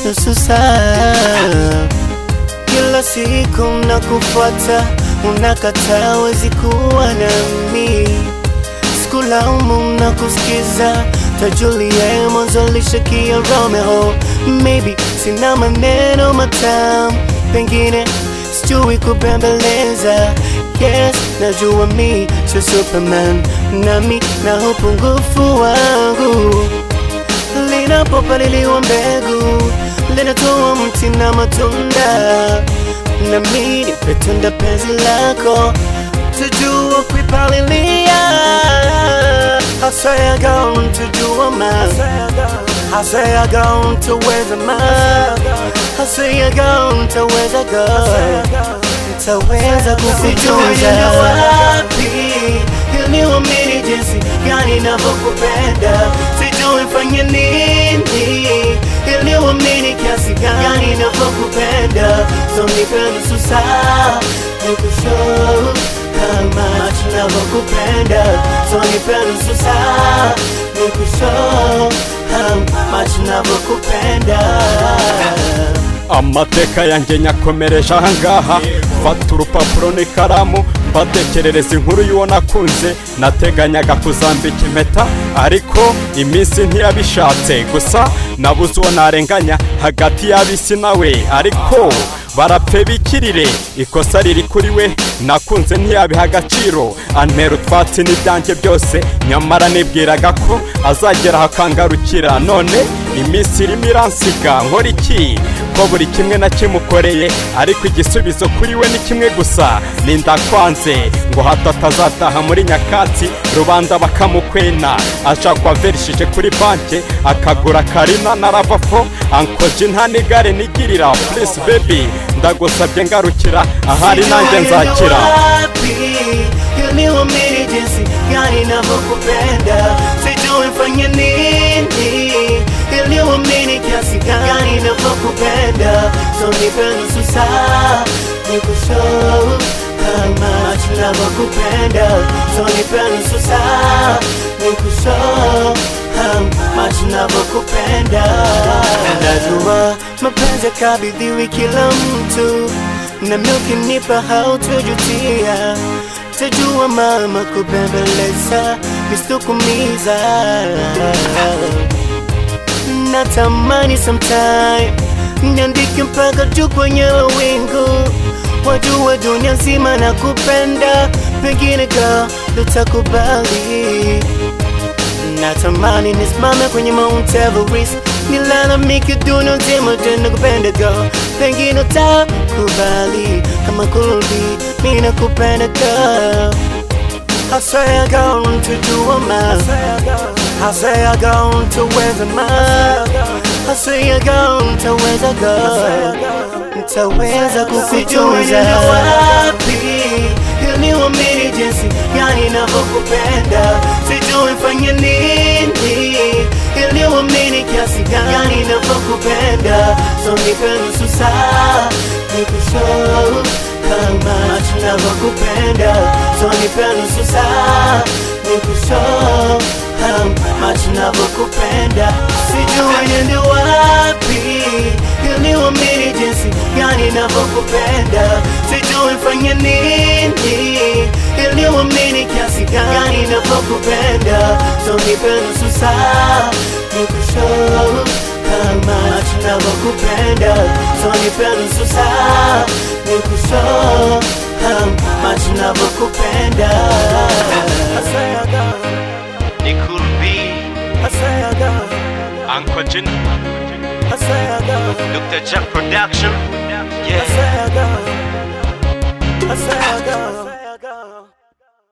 nusu saa. Kila siku nakufuata, unakataa wezi kuwa nami. Sikulaumu na kusikiza, tajulia mwanzo lishakia Romeo. Maybe sina maneno matamu, pengine sijui kubembeleza. Yes, najua mi sio Superman, nami na upungufu wangu. Linapopaliliwa mbegu, linatoa mti na matunda. Nami nipetunda penzi lako, tujua kuipalilia. I say I gone to do a man, I say I gone to where's a man, I say I gone to where's a girl, nitaweza kukutunza wapi ili uamini jinsi gani ninavyokupenda. Sijui nifanye nini ili uamini kiasi gani ninavyokupenda. So nipe nusu saa nikushow kama ninavyokupenda. So nipe nusu saa nikushow kama ninavyokupenda. Amateka yanjye nyakomereje ahangaha, fata urupapuro n'ikaramu mbatekerereza inkuru y'uwo nakunze. Nateganyaga kuzambika impeta ariko iminsi ntiyabishatse, gusa nabuze uwo narenganya hagati y'abisi nawe. Ariko barapfe bikirire, ikosa riri kuri we, nakunze ntiyabiha agaciro. Antera utwatsi n'ibyanjye byose, nyamara nibwiraga ko azagera hakangarukira. None iminsi irimo iransiga, nkora iki ko buri kimwe nakimukoreye, ariko igisubizo kuri we ni kimwe gusa, nindakwanze ngo hato atazataha muri nyakatsi rubanda bakamukwena. Ashakwa verishije kuri banke akagura Karina na Ravafo, ankoje nta nigare nigirira. Please baby ndagusabye ngarukira, ahari nanjye nzakira. Ili uamini jinsi gani ninavyokupenda. Sijui nifanye nini ili uamini kiasi gani ninavyokupenda. So nipe nusu saa nikushow kama ninavyokupenda. So nipe nusu saa nikushow kama ninavyokupenda. Najua mapenzi yakabidhiwi kila mtu, na milki nipa hautojutia. Tajua mama kubembeleza, mistukumiza. Natamani sometime niandike mpaka juu kwenye wingu, wajua dunia nzima na kupenda. Pengine girl utakubali. Natamani nisimame kwenye Mount Everest, nilalamike dunia nzima tena kupenda girl. Pengine utakubali kama kurudi, mimi nakupenda girl. I say I gone to do a man, I say I gone to where's a man, I say I gone to where's a girl, nitaweza kukutunza wapi ili uamini jinsi gani ninavyokupenda. Sijui nifanye nini ili uamini kiasi gani ninavyokupenda. So nipe nusu saa nikushow kama ninavyokupenda. So nipe nusu saa nikushow kama ninavyokupenda. Sijui niende wapi ili uamini jinsi gani ninavyokupenda. Sijui nifanye nini ili uamini kiasi gani ninavyokupenda. So nipe nusu saa nikushow kama ninavyokupenda. So nipe nusu saa nikushow kama ninavyokupenda. Nikurbi Uncle Jin, Dr. Jack Production. Yeah.